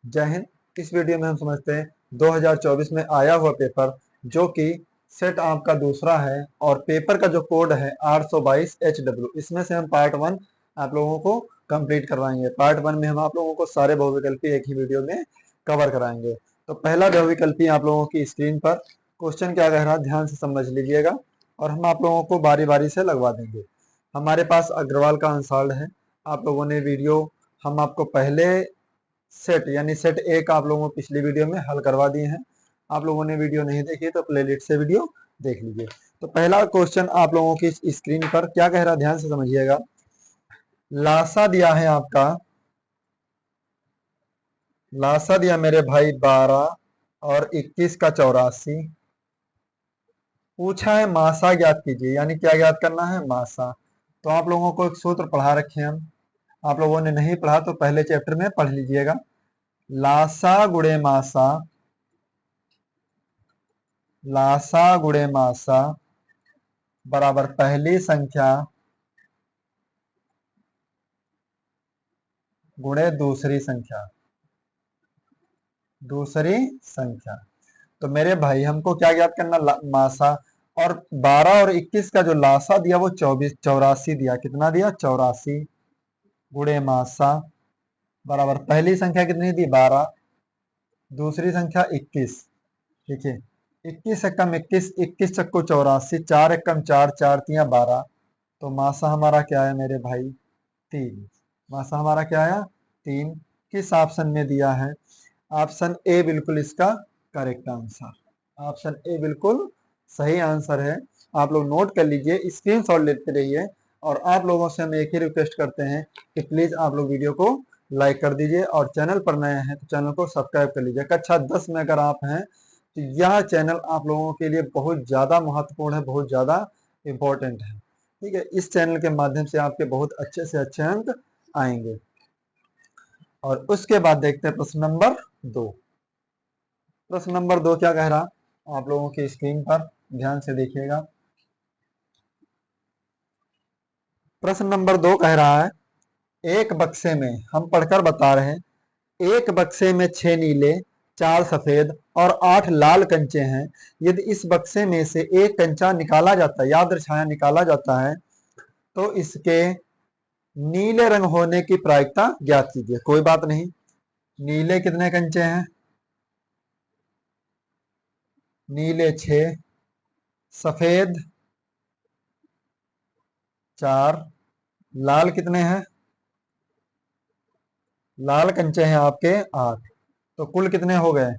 जय हिंद। इस वीडियो में हम समझते हैं 2024 में आया हुआ पेपर, जो कि सेट आपका दूसरा है और पेपर का जो कोड है 822HW। इसमें से हम पार्ट 1 आप लोगों को कंप्लीट करवाएंगे। पार्ट 1 में हम आप लोगों को सारे बहुविकल्पी एक ही वीडियो में कवर कराएंगे। तो पहला बहुविकल्पी आप लोगों की स्क्रीन पर, क्वेश्चन क्या कह रहा है ध्यान से समझ लीजिएगा और हम आप लोगों को बारी बारी से लगवा देंगे। हमारे पास अग्रवाल का आंसर्ड है। आप लोगों ने वीडियो, हम आपको पहले सेट यानी सेट ए का आप लोगों को पिछली वीडियो में हल करवा दिए हैं। आप लोगों ने वीडियो नहीं देखी तो प्लेलिस्ट से वीडियो देख लीजिए। तो पहला क्वेश्चन आप लोगों की स्क्रीन पर क्या कह रहा है ध्यान से समझिएगा। लासा दिया है आपका, लासा दिया मेरे भाई 12 और 21 का 84। पूछा है मासा ज्ञात कीजिए, यानी क्या ज्ञात करना है, मासा। तो आप लोगों को एक सूत्र पढ़ा रखे हैं हम, आप लोगों ने नहीं पढ़ा तो पहले चैप्टर में पढ़ लीजिएगा। लासा गुणे मासा, लासा गुणे मासा बराबर पहली संख्या गुणे दूसरी संख्या, दूसरी संख्या। तो मेरे भाई हमको क्या ज्ञात करना, मासा। और 12 और 21 का जो लासा दिया वो 84 दिया। कितना दिया, 84 गुणे मासा बराबर पहली संख्या कितनी दी, 12, दूसरी संख्या 21। ठीक है, 21 एकम 21, 21 चक्को 84, 4 एकम 4, 4 तिया 12। तो मासा हमारा क्या है मेरे भाई, 3। मासा हमारा क्या आया, 3। किस ऑप्शन में दिया है, ऑप्शन ए बिल्कुल इसका करेक्ट आंसर। ऑप्शन ए बिल्कुल सही आंसर है। आप लोग नोट कर लीजिए, स्क्रीनशॉट लेते रहिए। और आप लोगों से हम एक ही रिक्वेस्ट करते हैं कि प्लीज आप लोग वीडियो को लाइक कर दीजिए और चैनल पर नए हैं तो चैनल को सब्सक्राइब कर लीजिए। कक्षा 10 में अगर आप हैं तो यह चैनल आप लोगों के लिए बहुत ज्यादा महत्वपूर्ण है, बहुत ज्यादा इंपॉर्टेंट है। ठीक है, इस चैनल के माध्यम से आपके बहुत अच्छे से अच्छे अंक आएंगे। और उसके बाद देखते हैं प्रश्न नंबर 2। प्रश्न नंबर 2 क्या कह रहा, आप लोगों की स्क्रीन पर ध्यान से देखिएगा। प्रश्न नंबर 2 कह रहा है, एक बक्से में, हम पढ़कर बता रहे हैं, एक बक्से में 6 नीले, 4 सफेद और 8 लाल कंचे हैं। यदि इस बक्से में से एक कंचा निकाला जाता है, याद दर्शाया निकाला जाता है, तो इसके नीले रंग होने की प्रायिकता ज्ञात कीजिए। कोई बात नहीं, नीले कितने कंचे हैं, नीले 6, सफेद 4, लाल कितने हैं, लाल कंचे हैं आपके 8। तो कुल कितने हो गए,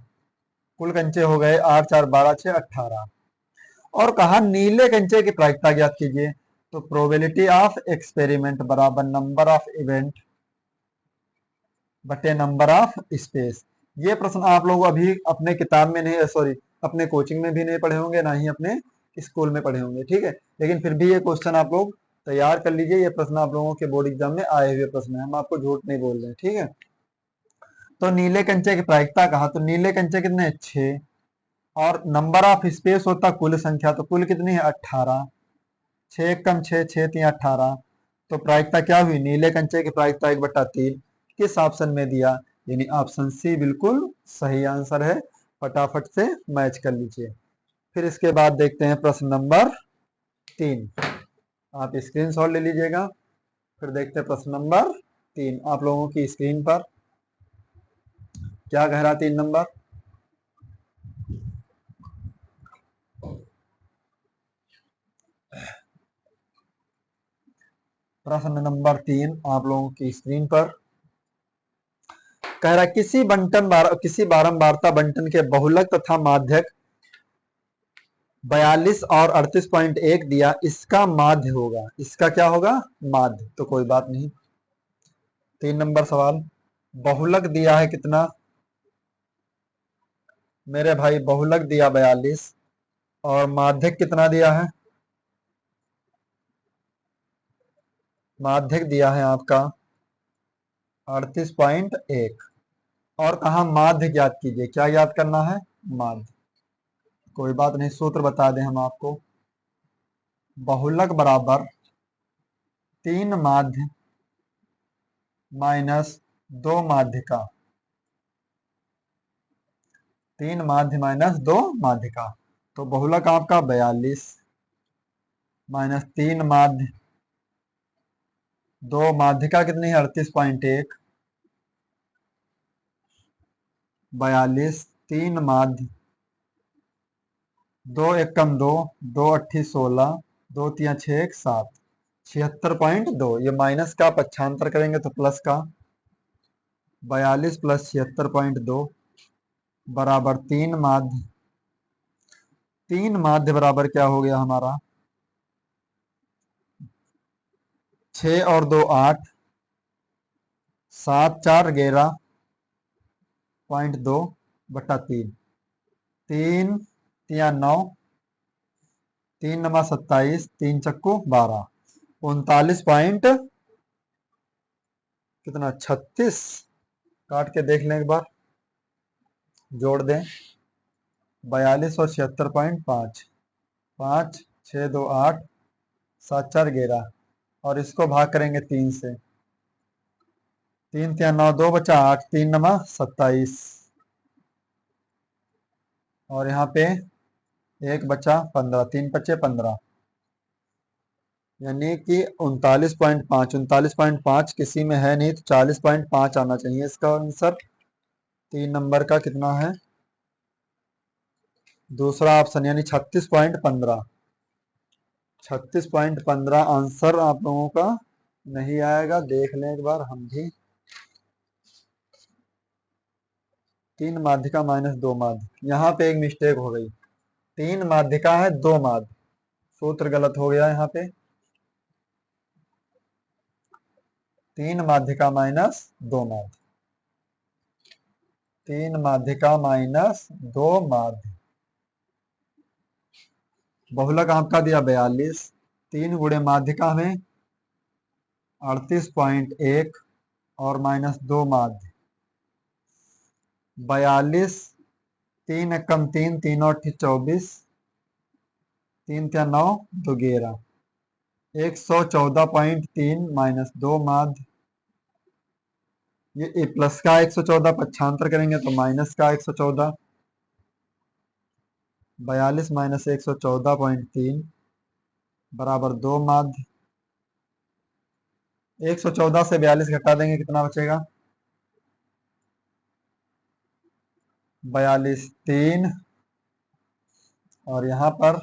कुल कंचे हो गए 8, 4, 12, 6, 18। और कहा नीले कंचे की प्रायिकता ज्ञात कीजिए। तो प्रोबेबिलिटी ऑफ एक्सपेरिमेंट बराबर नंबर ऑफ इवेंट बटे नंबर ऑफ स्पेस। ये प्रश्न आप लोग अभी अपने किताब में नहीं, सॉरी अपने कोचिंग में भी नहीं पढ़े होंगे, ना ही अपने स्कूल में पढ़े होंगे। ठीक है, लेकिन फिर भी ये क्वेश्चन आप लोग तैयार कर लीजिए। ये प्रश्न आप लोगों के बोर्ड एग्जाम में आए हुए प्रश्न है, हम आपको झूठ नहीं बोल रहे हैं। ठीक है, तो नीले कंचे की प्रायिकता कहा, तो नीले कंचे कितने, 6। और नंबर ऑफ स्पेस होता कुल संख्या, तो कुल कितनी है, 18। 6 कम 6, 6 3 18। तो प्रायिकता क्या हुई, नीले कंचे की प्रायिकता 1/3 किस ऑप्शन में दिया, यानी ऑप्शन सी बिल्कुल सही आंसर है। फटाफट से मैच कर लीजिए। फिर इसके बाद देखते हैं प्रश्न नंबर 3। आप स्क्रीनशॉट ले लीजिएगा। फिर देखते हैं प्रश्न नंबर 3 आप लोगों की स्क्रीन पर क्या कह रहा, 3 नंबर। प्रश्न नंबर 3 आप लोगों की स्क्रीन पर कह रहा है, किसी बारंबारता बंटन के बहुलक तथा माध्यक 42 और 38.1 दिया, इसका माध्य होगा। इसका क्या होगा, माध्य। तो कोई बात नहीं। 3 नंबर सवाल, बहुलक दिया है कितना मेरे भाई, बहुलक दिया 42 और माध्यक कितना दिया है, माध्यक दिया है आपका 38.1। और कहा माध्य ज्ञात कीजिए, क्या ज्ञात करना है, माध्य। कोई बात नहीं, सूत्र बता दें हम आपको। बहुलक बराबर 3 माध्य माइनस 2 माध्य का 3 माध्य माइनस 2 माध्यिका। तो बहुलक आपका 42 माइनस 3 माध्य, 2 माध्यिका कितनी है 38.1, 42 3 माध्य, 2 एकम 2, 2 अट्ठी 16, 2 तिया 6 7, 76.2। ये माइनस का पक्षांतर करेंगे तो प्लस का, 42 प्लस 76.2 बराबर 3 माध्य। 3 माध्य बराबर क्या हो गया हमारा, 6 और 2 8, 7 4 11.2 बटा 3, 3 तिया 9, 3 नमा 27, 3 चक्कू 12, 39 कितना 36। काट के देख लें एक बार, जोड़ दें 42 और 76.5, 5 6 2 8, 7 4 11 और इसको भाग करेंगे 3 से, 3 तिया 9, 2 बचा 8, 3 नमा 27 और यहाँ पे 1 बचा 15, 3 पचे 15, यानी कि 39.5। 39.5 किसी में है नहीं तो 40.5 आना चाहिए इसका आंसर। 3 नंबर का कितना है, दूसरा ऑप्शन यानी 36.15। 36.15 आंसर आप लोगों का नहीं आएगा, देख लें एक बार हम भी। 3 माध्यिका माइनस 2 माध्य, यहाँ पे एक मिस्टेक हो गई, 3 माध्यिका है 2 माध्य, सूत्र गलत हो गया यहाँ पे। 3 माध्यिका माइनस 2 माध्य, 3 माध्यिका माइनस 2 माध्य। बहुलक आपका दिया 42, 3 गुणे माध्यिका में 38.1 और माइनस 2 माध्य, 42 3 एकम 3, 3 और 24, 3 त्या 9 2 11, 114.3 माइनस 2 माध्य। ये प्लस का 114 पक्षांतर करेंगे तो माइनस का 114, 42 माइनस 114.3 बराबर 2 माध्य। 114 से 42 घटा देंगे कितना बचेगा, 42 3 और यहाँ पर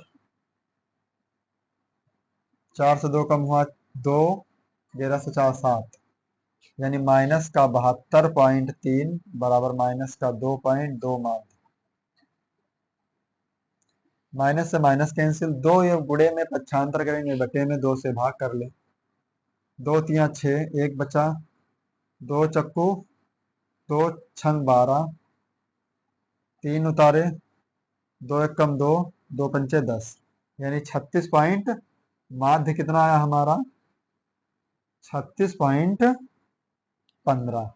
4 से 2 कम हुआ 2, 11 से 4 7, यानी माइनस का 72.3 बराबर माइनस का 2.2 माध्य। माइनस से माइनस कैंसिल, 2 ये गुणे में पक्षांतर करेंगे बटे में 2 से भाग कर ले, 2 तिया 6, 1 बचा, 2 चक्कू 2 छंग 12, 3 उतारे, 2 एकम 2, 2 पंचे 10, यानी 36 पॉइंट माध्य कितना आया हमारा 36.15।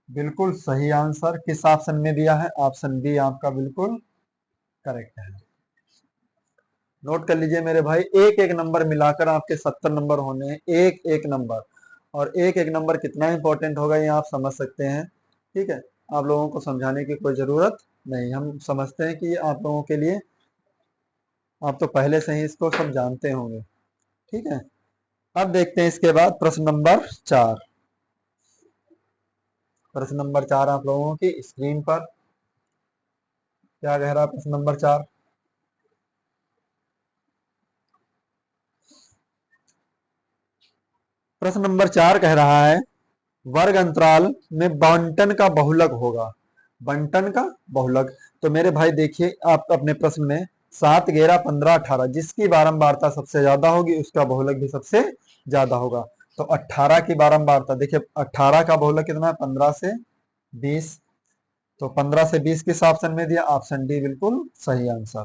बिल्कुल सही आंसर किस ऑप्शन में दिया है, ऑप्शन बी आपका बिल्कुल करेक्ट है। नोट कर लीजिए मेरे भाई, एक एक नंबर मिलाकर आपके 70 नंबर होने हैं, एक एक नंबर, और एक एक नंबर कितना इंपॉर्टेंट होगा ये आप समझ सकते हैं। ठीक है, आप लोगों को समझाने की कोई जरूरत नहीं, हम समझते हैं कि आप लोगों के लिए, आप तो पहले से ही इसको सब जानते होंगे। ठीक है, अब देखते हैं इसके बाद प्रश्न नंबर 4। प्रश्न नंबर 4 आप लोगों की स्क्रीन पर क्या कह रहा है, प्रश्न नंबर 4, प्रश्न नंबर 4 कह रहा है वर्ग अंतराल में बंटन का बहुलक होगा, बंटन का बहुलक। तो मेरे भाई देखिए, आप अपने प्रश्न में 7 11 15 18 जिसकी बारंबारता सबसे ज्यादा होगी उसका बहुलक भी सबसे ज्यादा होगा। तो 18 की बारंबारता देखिए, 18 का बहुलक कितना है 15 से 20, तो 15 से 20 किस ऑप्शन में दिया, ऑप्शन डी बिल्कुल सही आंसर,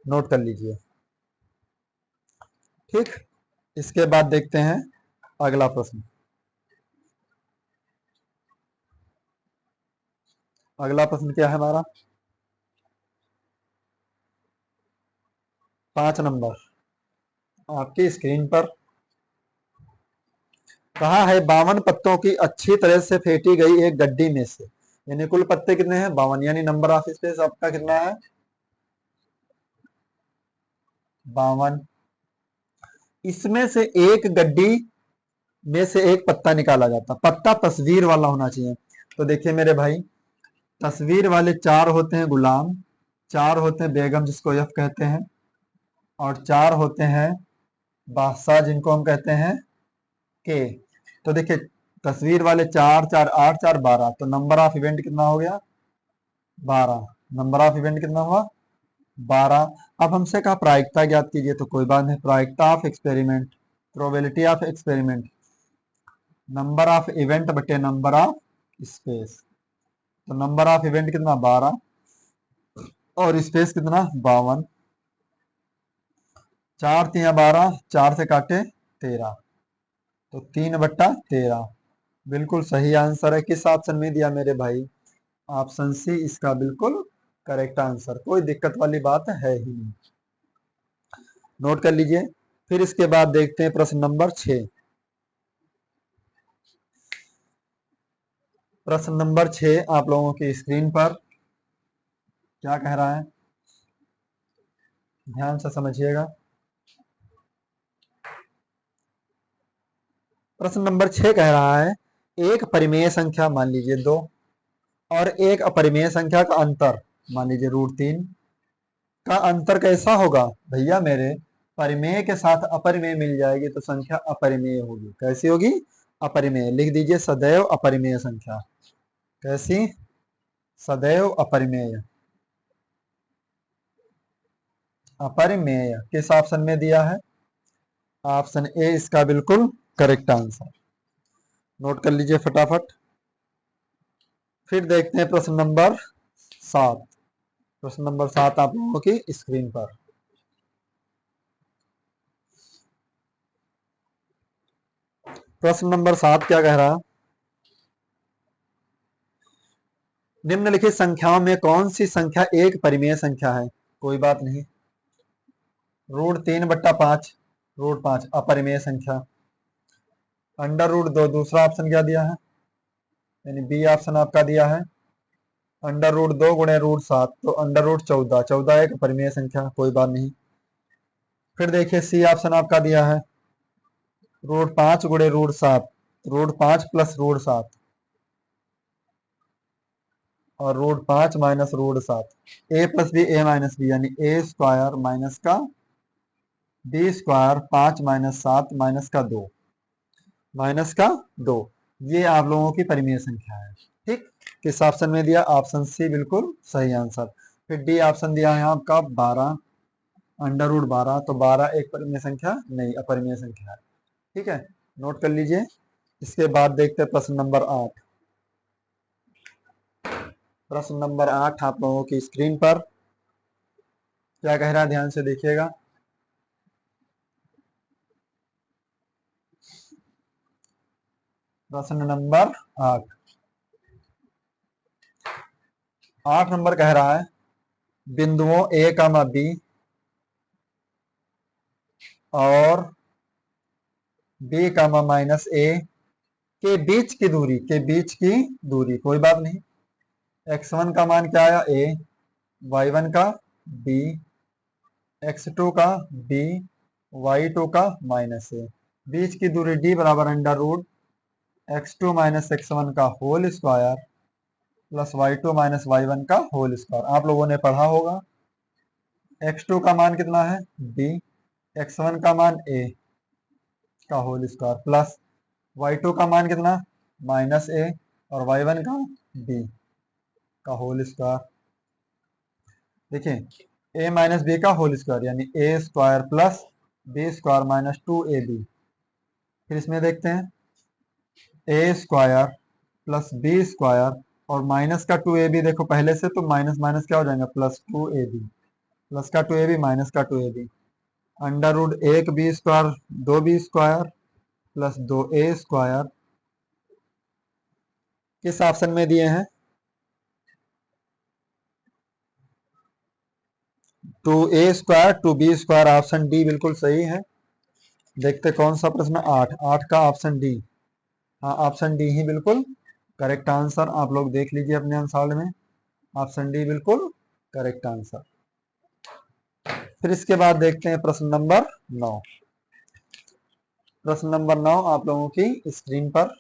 नोट कर लीजिए। ठीक, इसके बाद देखते हैं अगला प्रश्न। अगला प्रश्न क्या है हमारा, 5 नंबर आपकी स्क्रीन पर। कहा है 52 पत्तों की अच्छी तरह से फेंटी गई एक गड्डी में से, यानी कुल पत्ते कितने हैं 52, यानी नंबर ऑफ स्पेस आपका कितना है 52। इसमें से एक गड्डी में से एक पत्ता निकाला जाता, पत्ता तस्वीर वाला होना चाहिए। तो देखिए मेरे भाई, तस्वीर वाले 4 होते हैं गुलाम, 4 होते हैं बेगम जिसको यफ कहते हैं, और 4 होते हैं बादशाह जिनको हम कहते हैं के। तो देखिए तस्वीर वाले 4 4 8 4 12, तो नंबर ऑफ इवेंट कितना हो गया 12। नंबर ऑफ इवेंट कितना हुआ 12। अब हमसे कहा प्रायिकता ज्ञात कीजिए, तो कोई बात नहीं, प्रायिकता of experiment, probability of experiment, number of event बटे नंबर ऑफ स्पेस। तो नंबर ऑफ इवेंट कितना 12 और स्पेस कितना 52। 4 3 12, 4 से काटे 13, तो 3/13 बिल्कुल सही आंसर है। किस ऑप्शन में दिया मेरे भाई, ऑप्शन सी इसका बिल्कुल करेक्ट आंसर, कोई दिक्कत वाली बात है ही नहीं। नोट कर लीजिए। फिर इसके बाद देखते हैं प्रश्न नंबर 6। प्रश्न नंबर 6 आप लोगों की स्क्रीन पर क्या कह रहा है, ध्यान से समझिएगा। प्रश्न नंबर 6 कह रहा है, एक परिमेय संख्या मान लीजिए 2 और एक अपरिमेय संख्या का अंतर मान लीजिए √3 का अंतर कैसा होगा भैया मेरे, परिमेय के साथ अपरिमेय मिल जाएगी तो संख्या अपरिमेय होगी। कैसी होगी अपरिमेय, लिख दीजिए सदैव अपरिमेय संख्या। कैसी, सदैव अपरिमेय। अपरिमेय किस ऑप्शन में दिया है, ऑप्शन ए इसका बिल्कुल करेक्ट आंसर। नोट कर लीजिए फटाफट। फिर देखते हैं प्रश्न नंबर 7। प्रश्न नंबर 7 आप लोगों की स्क्रीन पर। प्रश्न नंबर 7 क्या कह रहा है, निम्नलिखित संख्याओं में कौन सी संख्या एक परिमेय संख्या है। कोई बात नहीं, √3/5, √5 अपरिमेय संख्या। √2 दूसरा ऑप्शन क्या दिया है, यानी बी ऑप्शन आपका दिया है √2 गुणे √7, तो √14, 14 एक अपरिमेय संख्या, कोई बात नहीं। फिर देखिए सी ऑप्शन आपका दिया है √5 गुणे √7, √5 प्लस √7 और √5 माइनस √7, ए प्लस बी ए माइनस बी, यानी ए स्क्वायर माइनस का बी स्क्वायर 5 माइनस 7 माइनस का 2, माइनस का 2, ये आप लोगों की परिमेय संख्या है। ठीक, किस ऑप्शन में दिया, ऑप्शन सी बिल्कुल सही आंसर। फिर डी ऑप्शन दिया है आपका 12, √12, तो 12 एक परिमेय संख्या नहीं, अपरिमेय संख्या है। ठीक है, नोट कर लीजिए। इसके बाद देखते हैं प्रश्न नंबर 8। प्रश्न नंबर 8 आप लोगों की स्क्रीन पर क्या कह रहा है, ध्यान से देखिएगा। प्रश्न नंबर 8, 8 नंबर कह रहा है, बिंदुओं ए कामा बी और बी कामा माइनस ए के बीच की दूरी, के बीच की दूरी, कोई बात नहीं। x1 का मान क्या आया a, y1 का b, x2 का b, y2 का माइनस a, बीच की दूरी d बराबर √x2 माइनस x1 का whole square plus y2 minus y1 का होल स्क्वायर। आप लोगों ने पढ़ा होगा x2 का मान कितना है b, x1 का मान a का होल स्क्वायर प्लस y2 का मान कितना माइनस a और y1 का b का होल स्क्वायर। देखिए a माइनस बी का होल स्क्वायर यानी A square plus B square minus 2ab। फिर इसमें देखते हैं A square plus B square और माइनस का 2ab, देखो पहले से तो माइनस माइनस क्या हो जाएगा प्लस 2ab, प्लस का 2ab माइनस का 2ab, √1b square 2b square plus 2a square किस ऑप्शन में दिए हैं 2a square 2b square, option D बिल्कुल सही है। देखते कौन सा प्रश्न 8 का ऑप्शन डी, हाँ ऑप्शन डी ही बिल्कुल करेक्ट आंसर आप लोग देख लीजिए अपने आंसर में, ऑप्शन डी बिल्कुल करेक्ट आंसर। फिर इसके बाद देखते हैं प्रश्न नंबर 9। प्रश्न नंबर 9 आप लोगों की स्क्रीन पर।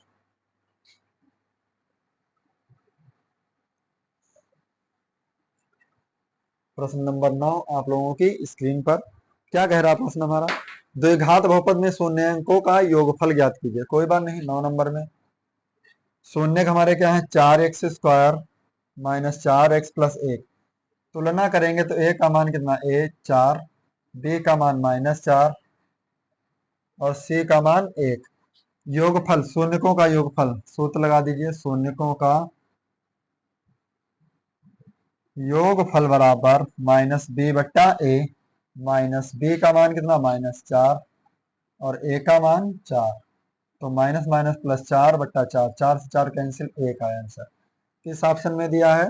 प्रश्न नंबर 9 आप लोगों की स्क्रीन पर। क्या कह रहा प्रश्न हमारा? द्विघात बहुपद में शून्यंकों का योगफल ज्ञात कीजिए। कोई बात नहीं, 9 नंबर में शून्य हमारे क्या है, 4x² माइनस 4x+1। तुलना करेंगे तो a का मान कितना, a 4, b का मान -4 और c का मान 1। योगफल, शून्यकों का योगफल, सूत्र लगा दीजिए, शून्यकों का योगफल बराबर -b/a। माइनस b का मान कितना, -4 और a का मान 4। तो माइनस माइनस प्लस 4/4, 4 से 4 कैंसिल, 1 आया आंसर। किस ऑप्शन में दिया है?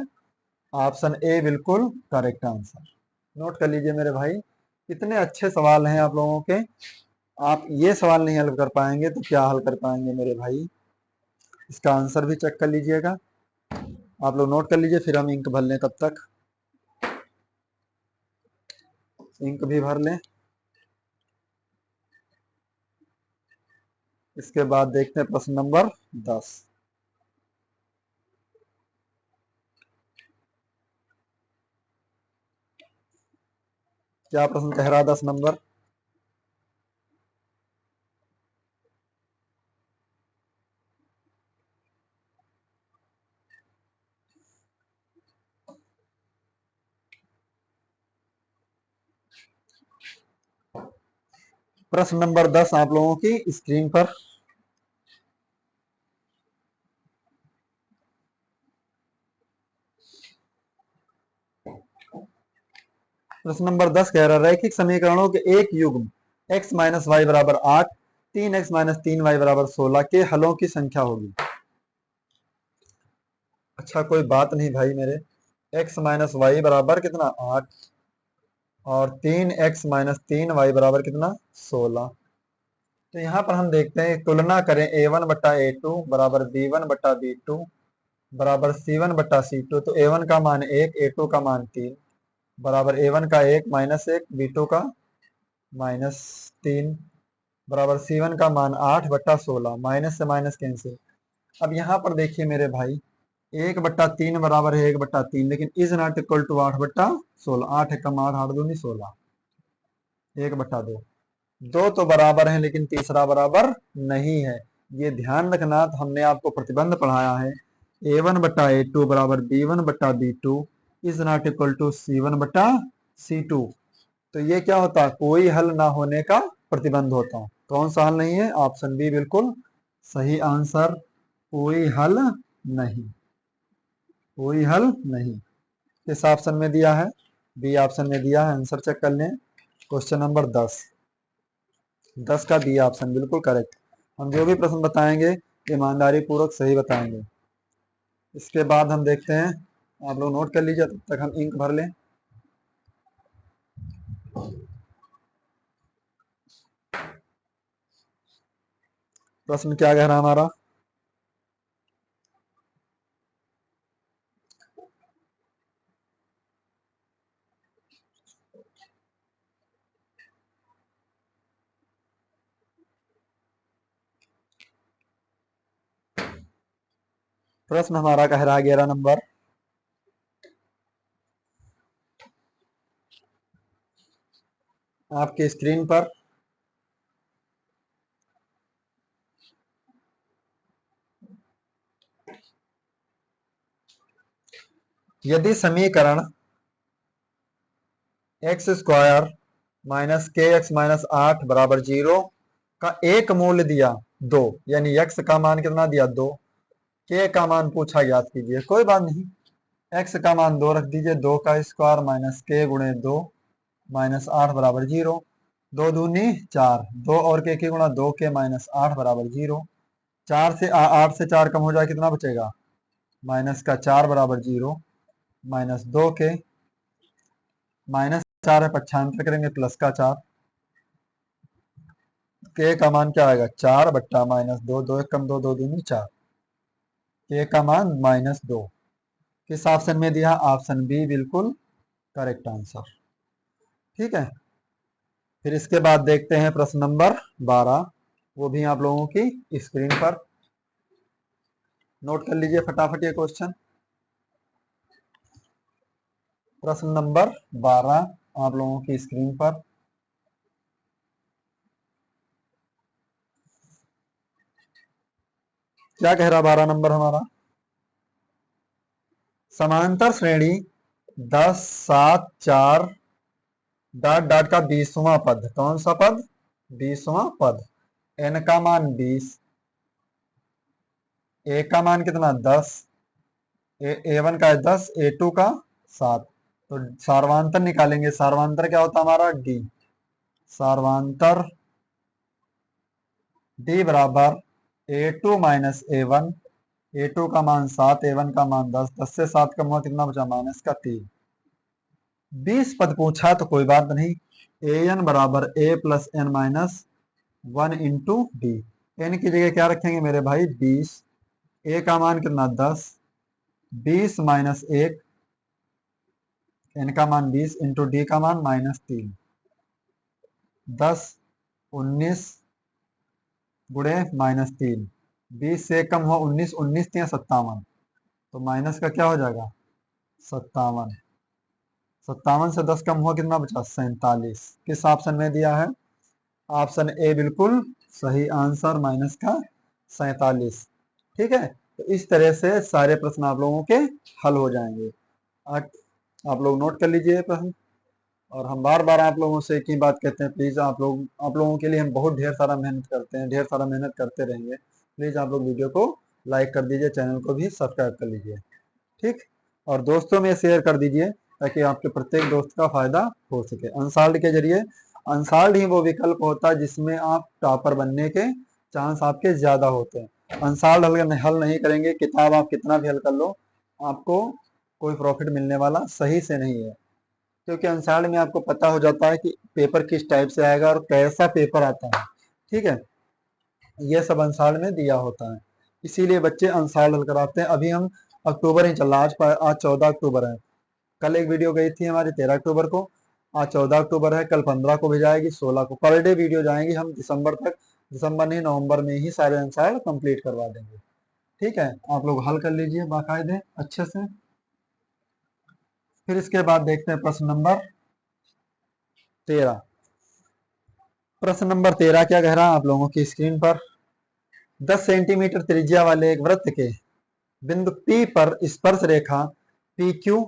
ऑप्शन ए बिल्कुल करेक्ट आंसर। नोट कर लीजिए मेरे भाई, कितने अच्छे सवाल हैं आप लोगों के। आप ये सवाल नहीं हल कर पाएंगे तो क्या हल कर पाएंगे मेरे भाई? इसका आंसर भी चेक कर लीजिएगा, आप लोग नोट कर लीजिए, फिर हम इंक भर लें, तब तक इंक भी भर लें। इसके बाद देखते हैं प्रश्न नंबर 10। क्या प्रश्न कह रहा 10 नंबर? प्रश्न नंबर 10 आप लोगों की स्क्रीन पर। प्रश्न नंबर 10 कह रहा है रैखिक समीकरणों के एक युग्म x माइनस वाई बराबर 8, 3x माइनस 3y बराबर 16 के हलों की संख्या होगी। अच्छा कोई बात नहीं भाई मेरे, x माइनस वाई बराबर कितना, 8 और 3x माइनस 3y बराबर कितना, 16। तो यहाँ पर हम देखते हैं, तुलना करें a1/a2 बराबर b1/b2 बराबर c1/c2। तो a1 का मान 1, a2 का मान 3 बराबर a1 का 1 माइनस 1, b2 का -3 बराबर c1 का मान 8/16। माइनस से माइनस कैंसिल। अब यहाँ पर देखिए मेरे भाई, 1/3 बराबर है 1/3, लेकिन इज नॉट इक्वल टू 8/16। 8 एकम 8, 8 दूनी 16, 1/2। दो तो बराबर है लेकिन तीसरा बराबर नहीं है, ये ध्यान रखना। तो हमने आपको प्रतिबंध पढ़ाया है, a1/a2 बराबर b1/b2 is not equal to c1/c2। तो ये क्या होता है, कोई हल ना होने का प्रतिबंध होता है। कौन सा हल नहीं है? ऑप्शन बी बिल्कुल सही आंसर, कोई हल नहीं, कोई हल नहीं। किस ऑप्शन में दिया है? बी ऑप्शन में दिया है। आंसर चेक कर लें, क्वेश्चन नंबर 10 का बी ऑप्शन बिल्कुल करेक्ट। हम जो भी प्रश्न बताएंगे ईमानदारी पूर्वक सही बताएंगे। इसके बाद हम देखते हैं, आप लोग नोट कर लीजिए, तब तक हम इंक भर लें। प्रश्न क्या कह रहा है हमारा? प्रश्न हमारा कह रहा है 11 नंबर, आपके स्क्रीन पर। यदि समीकरण x² माइनस kx माइनस 8 बराबर 0 का एक मूल्य दिया 2, यानी x का मान कितना दिया 2, k का मान पूछा ज्ञात कीजिए। कोई बात नहीं, x का मान 2 रख दीजिए, 2 का स्क्वायर माइनस k गुणे 2 माइनस 8 बराबर 0। 2 दूनी 4, 2 और k की गुणा 2k माइनस 8 बराबर 0। 4 से 8 से 4 कम हो जाए, कितना बचेगा, माइनस का 4 बराबर 0 माइनस 2k माइनस 4 है, पक्षांतर करेंगे प्लस का 4, k का मान क्या आएगा, 4 बट्टा -2, 2 एक कम 2, 2 दूनी 4। के का मान -2। किस ऑप्शन में दिया? ऑप्शन बी बिल्कुल करेक्ट आंसर। ठीक है, फिर इसके बाद देखते हैं प्रश्न नंबर 12, वो भी आप लोगों की स्क्रीन पर नोट कर लीजिए फटाफट ये क्वेश्चन। प्रश्न नंबर 12 आप लोगों की स्क्रीन पर। क्या कह रहा 12 नंबर हमारा? समांतर श्रेणी 10, 7, 4 डॉट डॉट का 20वां पद। कौन सा पद? 20वां पद। n का मान 20, a का मान कितना? 10, a1 का 10, a2 का 7। तो सार्वांतर निकालेंगे। सार्वांतर क्या होता है हमारा? d। सार्वांतर d बराबर a2 माइनस a1। a2 का मान 7, a1 का मान 10। 10 से 7 कम हुआ, कितना बचा? -3। 20 पद पूछा तो कोई बात नहीं। an बराबर a plus n minus 1 into d. N की जगह क्या रखेंगे मेरे भाई? 20। a का मान कितना? 10। 20 माइनस 1, एन का मान 20 इंटू डी का मान -3। 10, 19 गुणे -3। 20 से कम हुआ 19, 19 या 57, तो माइनस का क्या हो जाएगा? 57। 57 से 10 कम हुआ, कितना बचा? 47। किस ऑप्शन में दिया है? ऑप्शन ए बिल्कुल सही आंसर, माइनस का 47। ठीक है, तो इस तरह से सारे प्रश्न आप लोगों के हल हो जाएंगे। आप लोग नोट कर लीजिए प्रश्न। और हम बार बार आप लोगों से एक ही बात कहते हैं, प्लीज आप लोगों के लिए हम बहुत ढेर सारा मेहनत करते हैं, ढेर सारा मेहनत करते रहेंगे। प्लीज आप लोग वीडियो को लाइक कर दीजिए, चैनल को भी सब्सक्राइब कर लीजिए। ठीक, और दोस्तों में शेयर कर दीजिए ताकि आपके प्रत्येक दोस्त का फायदा हो सके। अनसॉल्व्ड के जरिए, अनसॉल्व्ड ही वो विकल्प होता है जिसमें आप टॉपर बनने के चांस आपके ज्यादा होते हैं। अनसॉल्व्ड हल नहीं करेंगे, किताब आप कितना भी हल कर लो, आपको कोई प्रॉफिट मिलने वाला सही से नहीं है। क्योंकि अनसॉल्व्ड में आपको पता हो जाता है कि पेपर किस टाइप से आएगा और कैसा पेपर आता है। ठीक है, ये सब अनसॉल्व्ड में दिया होता है, इसीलिए बच्चे अनसॉल्व्ड हल कराते हैं। अभी हम अक्टूबर ही चल रहा है, आज 14 अक्टूबर है। कल एक वीडियो गई थी हमारी 13 अक्टूबर को, आज 14 अक्टूबर है, कल 15 को भी जाएगी, 16 को। पर डे वीडियो जाएंगी हम दिसंबर तक। दिसंबर नहीं, नवंबर में ही सारे आंसर कंप्लीट करवा देंगे। ठीक है, आप लोग हल कर लीजिए बाकायदे अच्छे से। फिर इसके बाद देखते हैं प्रश्न नंबर 13। प्रश्न नंबर 13 क्या कह रहा है आप लोगों की स्क्रीन पर? 10 सेंटीमीटर त्रिज्या वाले एक वृत्त के बिंदु P पर स्पर्श रेखा PQ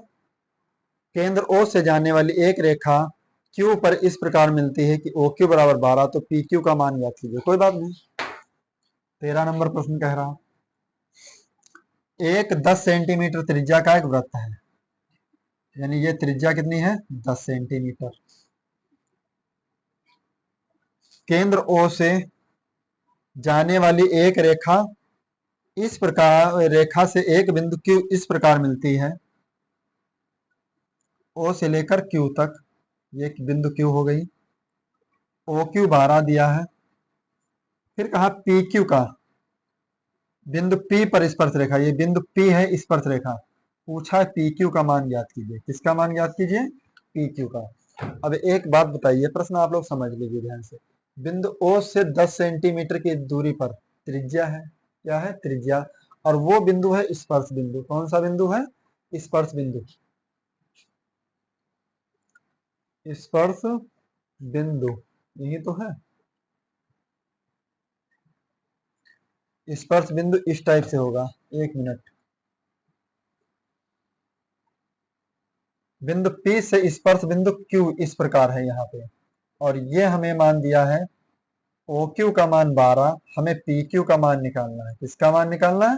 केंद्र O से जाने वाली एक रेखा Q पर इस प्रकार मिलती है कि OQ बराबर 12, तो PQ का मान ज्ञात कीजिए। कोई बात नहीं, 13 नंबर प्रश्न कह रहा एक 10 सेंटीमीटर त्रिज्या का एक वृत्त है, यानी ये त्रिज्या कितनी है? 10 सेंटीमीटर। केंद्र O से जाने वाली एक रेखा इस प्रकार, रेखा से एक बिंदु Q इस प्रकार मिलती है, O से लेकर Q तक, ये बिंदु Q हो गई। OQ 12 दिया है। फिर कहा PQ का बिंदु P पर स्पर्श रेखा, ये बिंदु P है स्पर्श रेखा, पूछा है PQ का मान ज्ञात कीजिए। किसका मान ज्ञात कीजिए? PQ का। अब एक बात बताइए, प्रश्न आप लोग समझ लीजिए ध्यान से। बिंदु O से 10 सेंटीमीटर की दूरी पर त्रिज्या है, क्या है? त्रिज्या। और वो बिंदु है स्पर्श बिंदु। कौन सा बिंदु है? स्पर्श बिंदु। स्पर्श बिंदु यही तो है। स्पर्श बिंदु इस टाइप से होगा, एक मिनट। बिंदु P से स्पर्श बिंदु Q इस प्रकार है यहाँ पे, और ये हमें मान दिया है OQ का मान 12, हमें PQ का मान निकालना है। किसका मान निकालना है?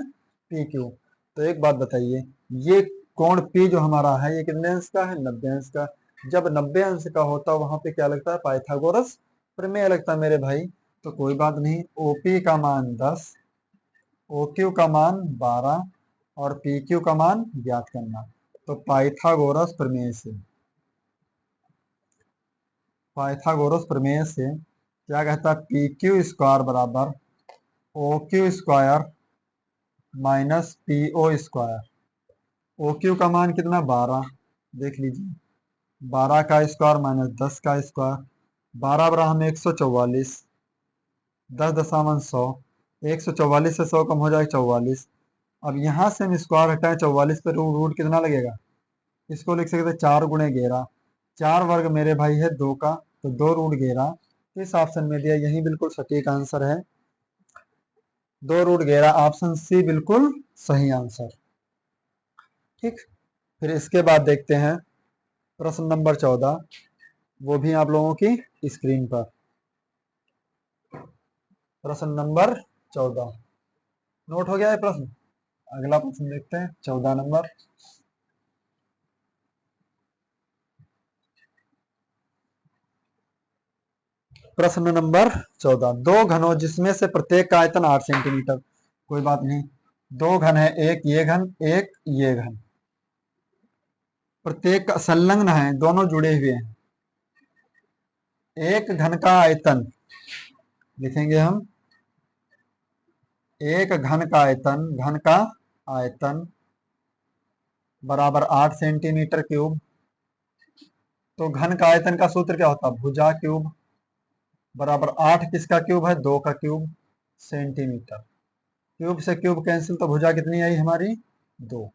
PQ। तो एक बात बताइए, ये कोण P जो हमारा है, ये कितने अंश का है? 90 अंश का। जब 90 अंश का होता है वहां पे क्या लगता है? पाइथागोरस प्रमेय लगता है मेरे भाई। तो कोई बात नहीं, OP का मान 10, OQ का मान 12 और PQ का मान ज्ञात करना। तो पाइथागोरस प्रमेय से क्या कहता है? PQ स्क्वायर बराबर OQ square minus P O square. O Q का मान कितना 12, देख लीजिए 12 का स्क्वायर माइनस 10 का स्क्वायर, 12 बराबर में 144, 10 दशांश 100, 144 से 100 कम हो जाए 44। अब यहाँ से हम स्क्वायर हटाएं 44 पे रूट रूट कितना लगेगा, इसको लिख सकते हैं 4 × 11। 4 वर्ग मेरे भाई है 2 का, तो 2 √11 इस ऑप्शन में दिया, यही बिल्कुल सटीक आंसर है। 2 √11 ऑप्शन सी बिल्कुल सही आंसर। ठीक, फिर इसके बाद देखते हैं प्रश्न नंबर 14, वो भी आप लोगों की स्क्रीन पर। प्रश्न नंबर 14 नोट हो गया है प्रश्न। अगला प्रश्न देखते हैं 14 नंबर। प्रश्न नंबर 14, दो घनों जिसमें से प्रत्येक का आयतन 8 सेंटीमीटर, कोई बात नहीं, दो घन है, एक ये घन एक ये घन, प्रत्येक का संलग्न है, दोनों जुड़े हुए हैं। एक घन का आयतन लिखेंगे हम, एक घन का आयतन, घन का आयतन बराबर 8 सेंटीमीटर क्यूब। तो घन का आयतन का सूत्र क्या होता है, भुजा क्यूब बराबर 8 किसका क्यूब है, 2 का क्यूब सेंटीमीटर। क्यूब से क्यूब कैंसिल, तो भुजा कितनी आई हमारी 2,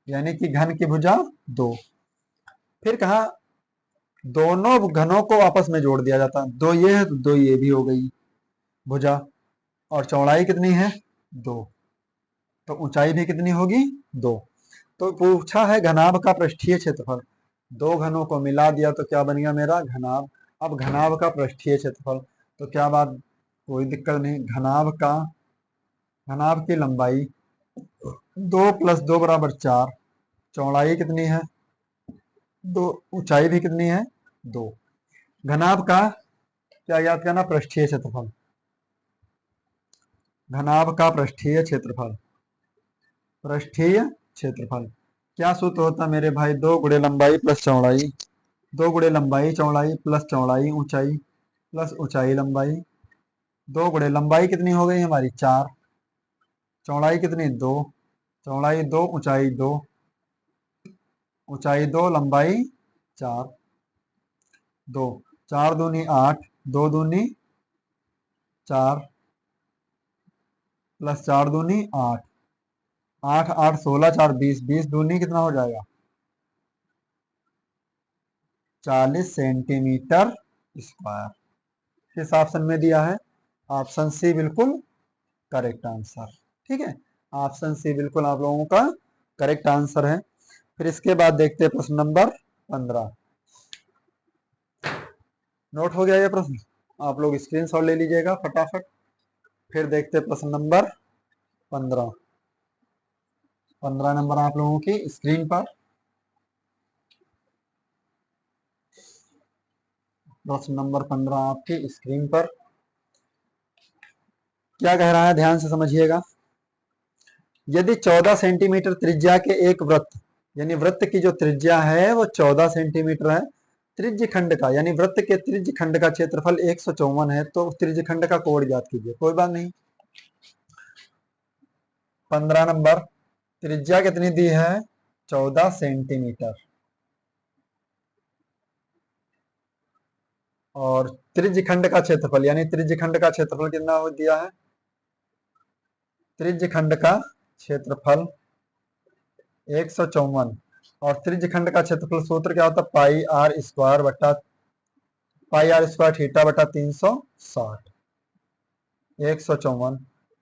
यानी कि घन की भुजा 2। फिर कहा दोनों घनों को आपस में जोड़ दिया जाता है, 2 ये है तो 2 ये भी हो गई भुजा, और चौड़ाई कितनी है 2, तो ऊंचाई भी कितनी होगी 2। तो पूछा है घनाभ का पृष्ठीय क्षेत्रफल, दो घनों को मिला दिया तो क्या बन गया मेरा घनाभ। अब घनाभ का पृष्ठीय क्षेत्रफल, तो क्या बात, कोई दिक्कत नहीं, घनाभ की लंबाई 2 + 2 = 4, चौड़ाई कितनी है 2, ऊंचाई भी कितनी है 2। घनाभ का क्या याद करना, पृष्ठीय क्षेत्रफल, घनाभ का पृष्ठीय क्षेत्रफल, पृष्ठीय क्षेत्रफल क्या सूत्र होता है मेरे भाई, 2 × लंबाई प्लस चौड़ाई, 2 × लंबाई चौड़ाई प्लस चौड़ाई ऊंचाई प्लस ऊंचाई लंबाई। 2 × लंबाई कितनी हो गई हमारी 4, चौड़ाई कितनी 2, चौड़ाई 2 ऊंचाई 2, ऊंचाई 2 लंबाई 4, 2, 4 दूनी 8, 2 दूनी 4 प्लस 4 दूनी 8, 8 8 16, 4 20, 20 दूनी कितना हो जाएगा 40 सेंटीमीटर स्क्वायर। किस ऑप्शन में दिया है, ऑप्शन सी बिल्कुल करेक्ट आंसर। ठीक है, ऑप्शन सी बिल्कुल आप लोगों का करेक्ट आंसर है। फिर इसके बाद देखते हैं प्रश्न नंबर 15। नोट हो गया ये प्रश्न, आप लोग स्क्रीनशॉट ले लीजिएगा फटाफट। फिर देखते हैं प्रश्न नंबर 15। 15 नंबर आप लोगों की स्क्रीन पर। प्रश्न नंबर 15 आपकी स्क्रीन पर क्या कह रहा है, ध्यान से समझिएगा। यदि 14 सेंटीमीटर त्रिज्या के एक वृत्त, यानी वृत्त की जो त्रिज्या है वो 14 सेंटीमीटर है, त्रिज्य खंड का यानी वृत्त के त्रिज्य खंड का क्षेत्रफल 154 है, तो त्रिज्य खंड का कोण ज्ञात कीजिए। कोई बात नहीं, 15 नंबर त्रिज्या कितनी दी है 14 सेंटीमीटर, और त्रिज्य खंड का क्षेत्रफल यानी त्रिज्य खंड का क्षेत्रफल कितना दिया है, त्रिज्य खंड का क्षेत्रफल 154, और त्रिज्य खंड का क्षेत्रफल सूत्र क्या होता है, पाई r² थीटा बटा 360, 154,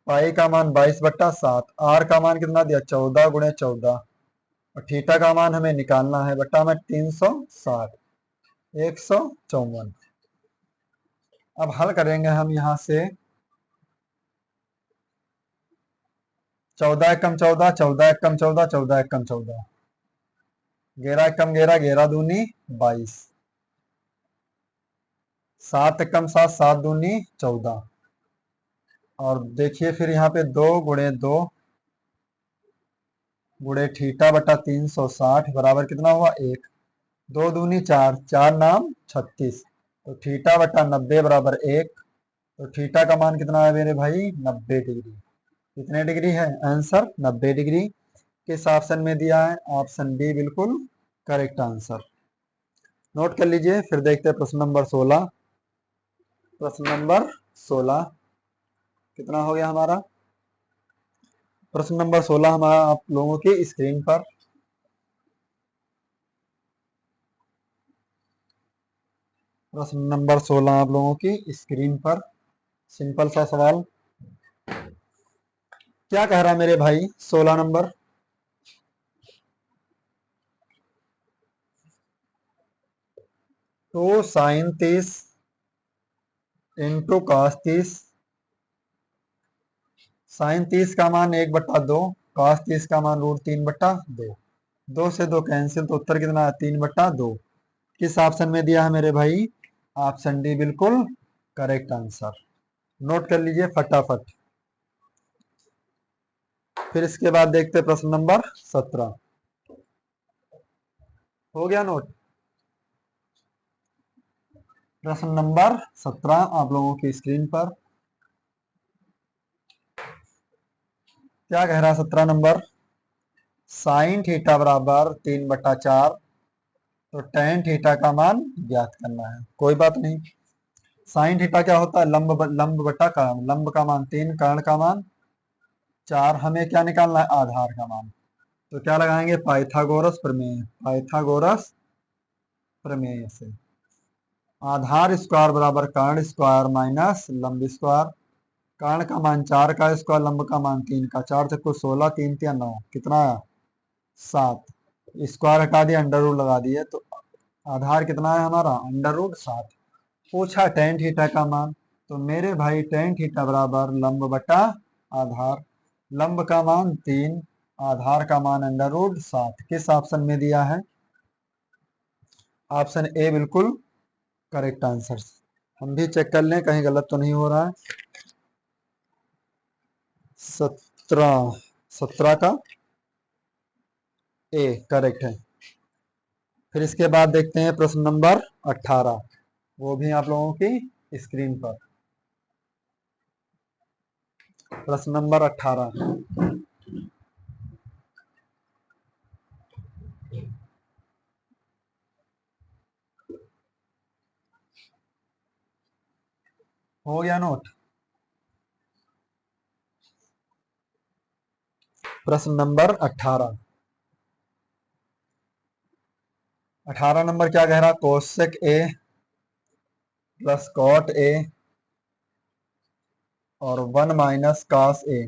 पाई का मान 22/7, आर का मान कितना दिया 14 × 14, और थीटा का मान हमें निकालना है बटा में 360, 154। अब हल करेंगे हम यहां से, 14 एकम 14, 14 एकम 14, 14 एकम 14, 11 एकम 11, 11 दूनी 22, 7 एकम 7, 7 दूनी 14, और देखिए फिर यहाँ पे 2 × 2 गुणे थीटा बटा 360 बराबर कितना हुआ 1, 2 दूनी 4, 4 नाम 36, तो थीटा बटा 90 बराबर 1, तो थीटा का मान कितना है मेरे भाई 90 डिग्री। कितने डिग्री है? Answer 90 degree. किस ऑप्शन में दिया है? ऑप्शन बी बिल्कुल करेक्ट आंसर। नोट कर लीजिए। फिर देखते हैं प्रश्न नंबर 16। प्रश्न नंबर 16 कितना हो गया हमारा? प्रश्न नंबर 16 हमारा आप लोगों की स्क्रीन पर। प्रश्न नंबर 16 आप लोगों की स्क्रीन पर। सिंपल सा सवाल। क्या कह रहा मेरे भाई? 16 नंबर। तो साइन 30 इंटू कॉस 30। साइन 30 का मान 1/2, कॉस 30 का मान √3/2। 2 से 2 कैंसिल, तो उत्तर कितना है? 3/2। किस ऑप्शन में दिया है मेरे भाई? ऑप्शन डी बिल्कुल करेक्ट आंसर। नोट कर लीजिए फटाफट। फिर इसके बाद देखते हैं प्रश्न नंबर 17। हो गया नोट? प्रश्न नंबर 17 आप लोगों की स्क्रीन पर। क्या कह रहा है 17 नंबर? साइन थीटा बराबर 3/4, तो टेन थीटा का मान ज्ञात करना है। कोई बात नहीं। साइन थीटा क्या होता है? लंब बटा कर्ण। लंब का मान 3, कर्ण का मान 4। हमें क्या निकालना है? आधार का मान। तो क्या लगाएंगे? पाइथागोरस प्रमेय। पाइथागोरस प्रमेय से आधार स्क्वायर बराबर कर्ण स्क्वायर माइनस लंब स्क्वायर। कर्ण का मान 4 का स्क्वायर, लंब का मान 3 का। 4 चक्कू 16, 3 तिया 9, कितना आया? 7। स्क्वायर हटा दिया, अंडर रूट लगा दिए, तो आधार कितना है हमारा? √7। पूछा टेन थीटा का मान, तो मेरे भाई टेन थीटा बराबर लंब बटा आधार। लंब का मान 3, आधार का मान √7। किस ऑप्शन में दिया है? ऑप्शन ए बिल्कुल करेक्ट आंसर। हम भी चेक कर लें कहीं गलत तो नहीं हो रहा है। 17, 17 का ए करेक्ट है। फिर इसके बाद देखते हैं प्रश्न नंबर 18। वो भी आप लोगों की स्क्रीन पर। प्रश्न नंबर 18 हो गया नोट? प्रश्न नंबर 18। 18 नंबर क्या कह रहा? Cosec A plus cot A और 1 माइनस कॉस ए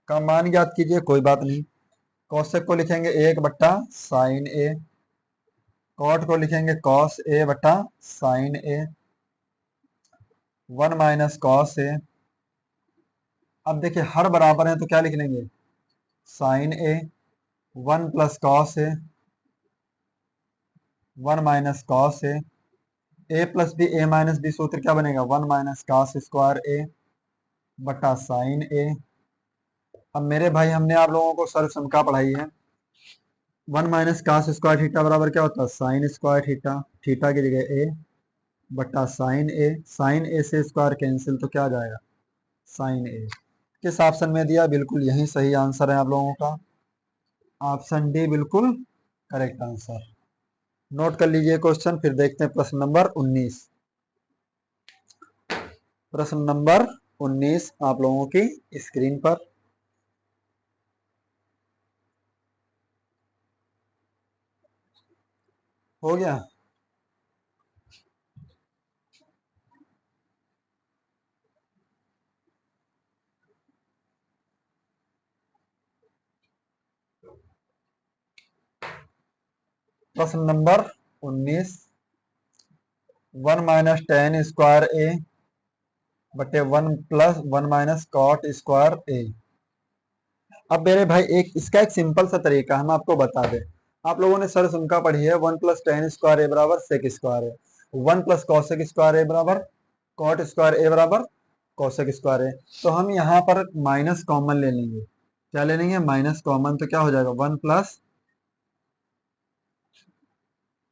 का मान ज्ञात कीजिए। कोई बात नहीं। कोसेक को लिखेंगे 1/साइन ए, कॉट को लिखेंगे कॉस ए बटा sign A, 1 minus cos A. अब देखिए हर बराबर है तो क्या लिख लेंगे? Sign A, 1 plus cos A, 1 minus cos A plus B, A minus B सूत्र क्या बनेगा? 1 माइनस कॉस स्क्वायर ए बटा साइन ए। अब मेरे भाई हमने आप लोगों को सर्वसमता पढ़ाई है। 1 माइनस कॉस स्क्वायर थीटा बराबर क्या होता है? Sine square theta. थीटा की जगह ए बटा साइन ए। साइन ए से स्क्वायर कैंसिल, तो क्या आ जाएगा? साइन ए। किस ऑप्शन में दिया? बिल्कुल यही सही आंसर है आप लोगों का। ऑप्शन डी बिल्कुल करेक्ट आंसर। नोट कर लीजिए क्वेश्चन। फिर देखते हैं प्रश्न नंबर 19। प्रश्न नंबर 19 आप लोगों की स्क्रीन पर। हो गया? प्रश्न नंबर 19। 1 माइनस टेन स्क्वायर ए बटे 1 प्लस 1 माइनस कॉट स्क्वायर ए। अब मेरे भाई इसका एक सिंपल सा तरीका हम आपको बता दें। आप लोगों ने सर सुनका पढ़ी है 1 प्लस टेन स्क्वायर ए बराबर सेक स्क्वायर है। 1 प्लस कॉसेक स्क्वायर ए बराबर कॉट स्क्वायर ए बराबर कॉसेक स्क्वायर ए। तो हम यहाँ पर माइनस कॉमन ले लेंगे। क्या ले लेंगे? Minus common. तो क्या हो जाएगा? 1 प्लस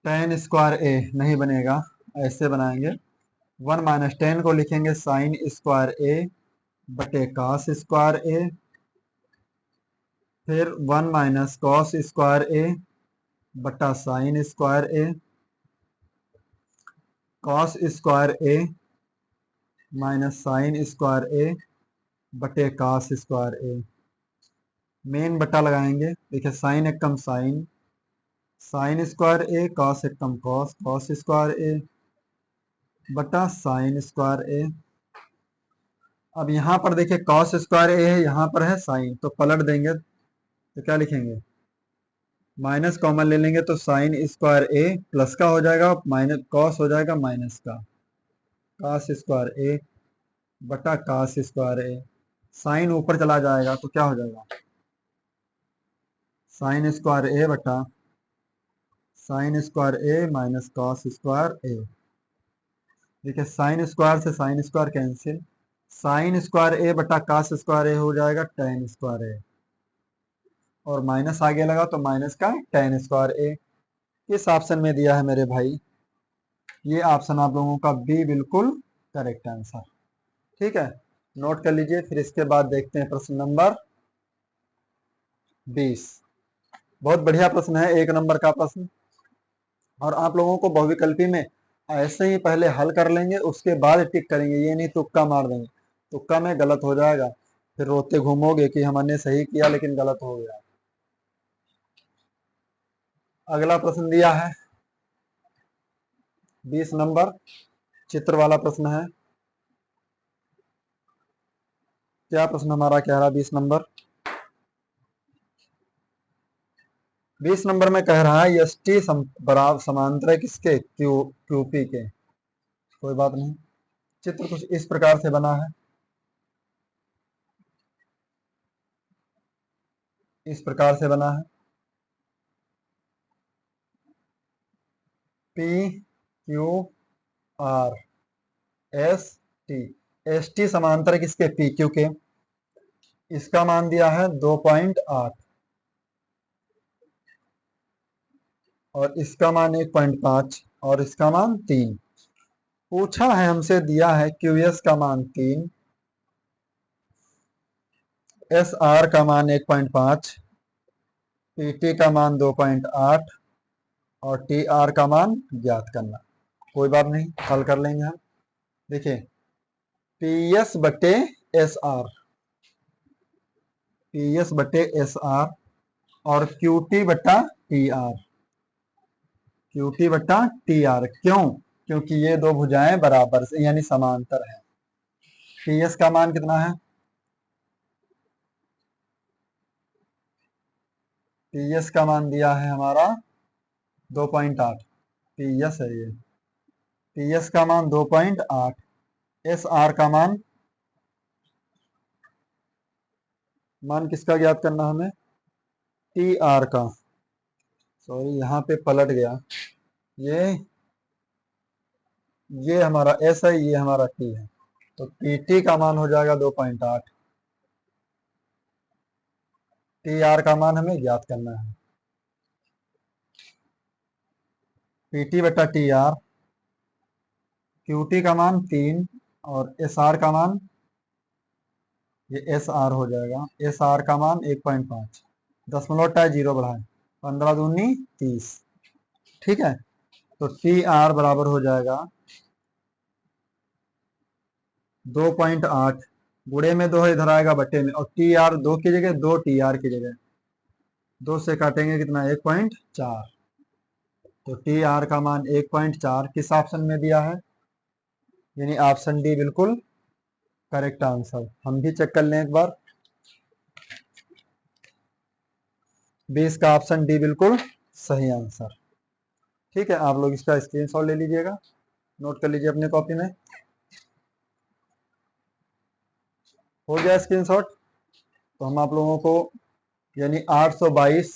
टेन स्क्वायर ए नहीं बनेगा, ऐसे बनाएंगे। 1 माइनस टेन को लिखेंगे साइन स्क्वायर ए बटे कॉस स्क्वायर ए फिर 1 माइनस कॉस स्क्वायर ए बटा sine square A, cos square A minus sign square ए बटे कॉस स्क्वायर ए। मेन बटा लगाएंगे, देखिए साइन एक कम साइन, साइन स्क्वायर ए कॉस एक कम कॉस, कॉस स्क्वायर ए बटा साइन स्क्वायर ए। अब यहाँ पर देखिए कॉस स्क्वायर ए है, यहाँ पर है साइन, तो पलट देंगे तो क्या लिखेंगे, माइनस कॉमन ले लेंगे तो साइन स्क्वायर ए प्लस का हो जाएगा, माइनस कॉस हो जाएगा माइनस का, कॉस स्क्वायर ए बटा कॉस स्क्वायर ए। साइन ऊपर चला जाएगा तो क्या हो जाएगा, साइन स्क्वायर ए बटा sine square A minus cos square A. देखिए साइन स्क्वायर से sine square cancel, sine square A बटा कॉस स्क्वायर ए हो जाएगा टेन स्क्वायर ए, और माइनस आगे लगा तो माइनस का टेन स्क्वायर ए। किस ऑप्शन में दिया है मेरे भाई, ये ऑप्शन आप लोगों का बी बिल्कुल करेक्ट आंसर। ठीक है, नोट कर लीजिए। फिर इसके बाद देखते हैं प्रश्न नंबर 20। बहुत बढ़िया प्रश्न है, 1 नंबर का प्रश्न। और आप लोगों को बहुविकल्पी में ऐसे ही पहले हल कर लेंगे, उसके बाद टिक करेंगे, ये नहीं तुक्का मार देंगे, तुक्का में गलत हो जाएगा, फिर रोते घूमोगे कि हमने सही किया लेकिन गलत हो गया। अगला प्रश्न दिया है 20 नंबर, चित्र वाला प्रश्न है। क्या प्रश्न हमारा कह रहा है 20 नंबर, 20 नंबर में कह रहा है एस टी बराबर समांतर है किसके, क्यूपी के। कोई बात नहीं, चित्र कुछ इस प्रकार से बना है, इस प्रकार से बना है, P Q R S T, S T समांतर किसके, पी क्यू के। इसका मान दिया है 2.8 और इसका मान 1.5 और इसका मान 3। पूछा है हमसे, दिया है क्यू एस का मान 3, एस आर का मान 1.5, पी टी का मान 2.8 और टी आर का मान ज्ञात करना। कोई बात नहीं, हल कर लेंगे हम। देखिए पी एस बटे एस आर, पी एस बटे एस आर और क्यू टी बटा टी आर, क्यू टी बटा टी आर। क्यों, क्योंकि ये दो भुजाएं बराबर से यानी समांतर है। पी एस का मान कितना है, पी एस का मान दिया है हमारा 2.8, पी एस है ये, पी एस का मान 2.8, एस आर का मान किसका ज्ञात करना हमें, टी आर का। सॉरी यहाँ पे पलट गया, ये हमारा एस है, ये हमारा टी है, तो पी टी का मान हो जाएगा 2.8, टी आर का मान हमें ज्ञात करना है। पी टी बटा टी आर, क्यू टी का मान 3 और एस आर का मान, ये एस आर हो जाएगा, एस आर का मान 1.5, 0.0 बढ़ाए 15 दूनी 30। ठीक है, तो टी आर बराबर हो जाएगा 2.8, गुणे में 2 है, इधर आएगा बटे में, और टी आर 2 की जगह 2 टी आर की जगह 2 से काटेंगे कितना, 1.4, तो टी आर का मान 1.4 किस ऑप्शन में दिया है, यानी ऑप्शन डी बिल्कुल करेक्ट आंसर। हम भी चेक कर लें एक बार, 20 का ऑप्शन डी बिल्कुल सही आंसर। ठीक है, आप लोग इसका स्क्रीनशॉट ले लीजिएगा, नोट कर लीजिए अपने कॉपी में। हो गया स्क्रीनशॉट, तो हम आप लोगों को यानी 822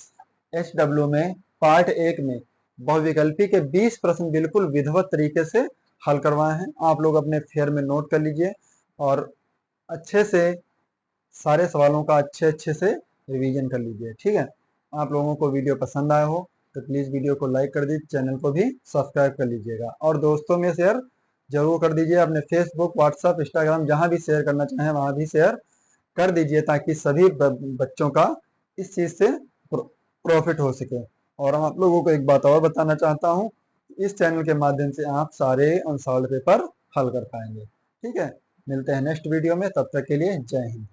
HW में पार्ट 1 में बहुविकल्पी के 20 प्रश्न बिल्कुल विधिवत तरीके से हल करवाए हैं। आप लोग अपने फेयर में नोट कर लीजिए और अच्छे से सारे सवालों का अच्छे से रिवीजन कर लीजिए। ठीक है, आप लोगों को वीडियो पसंद आया हो तो प्लीज़ वीडियो को लाइक कर दीजिए, चैनल को भी सब्सक्राइब कर लीजिएगा और दोस्तों में शेयर जरूर कर दीजिए। अपने फेसबुक, व्हाट्सएप, इंस्टाग्राम जहाँ भी शेयर करना चाहें वहाँ भी शेयर कर दीजिए, ताकि सभी बच्चों का इस चीज से प्रॉफिट हो सके। और हम आप लोगों को एक बात और बताना चाहता हूँ, इस चैनल के माध्यम से आप सारे अनसॉल्व पेपर हल कर पाएंगे। ठीक है, मिलते हैं नेक्स्ट वीडियो में, तब तक के लिए जय हिंद।